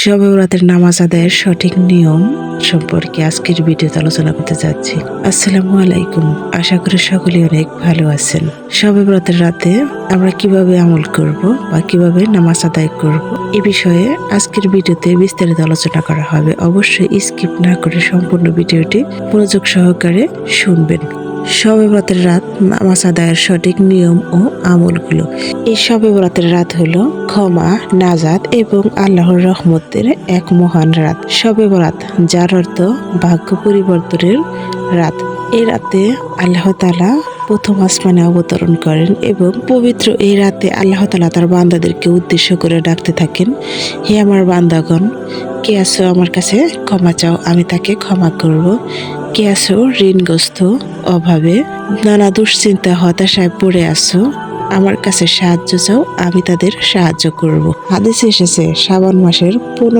শবে বরাতের নামাজ আদায়ের সঠিক নিয়ম সম্পর্কে আজকের ভিডিওতে আলোচনা করতে যাচ্ছি। আসসালামু আলাইকুম, আশা করি সকলে অনেক ভালো আছেন। শবে বরাতের রাতে আমরা কিভাবে আমল করব বা কিভাবে নামাজ আদায় করব এ বিষয়ে আজকের ভিডিওতে বিস্তারিত আলোচনা করা হবে। অবশ্যই স্কিপ না করে সম্পূর্ণ ভিডিওটি মনোযোগ সহকারে শুনবেন। শবে বরাতের রাত নামাজ আদায়ের সঠিক নিয়ম ও আমলগুলো। এই শবে বরাতের রাত হলো ক্ষমা, নাজাত এবং আল্লাহর রহমতের এক মহান রাত। শবে বরাত, যার অর্থ ভাগ্য পরিবর্তনের রাত। এই রাতে আল্লাহ তাআলা প্রথম আসমানে অবতরণ করেন এবং পবিত্র এই রাতে আল্লাহ তাআলা তার বান্দাদেরকে উদ্দেশ্য করে ডাকতে থাকেন, হে আমার বান্দাগণ, কে আছো আমার কাছে ক্ষমা চাও, আমি তাকে ক্ষমা করব। কে আছো ঋণগ্রস্ত, অভাবে, নানা দুশ্চিন্তা হতাশায় পড়ে আছো, আমার কাছে সাহায্য চাও, আমি তাদের সাহায্য করব। হাদিসে এসেছে শাবান মাসের 15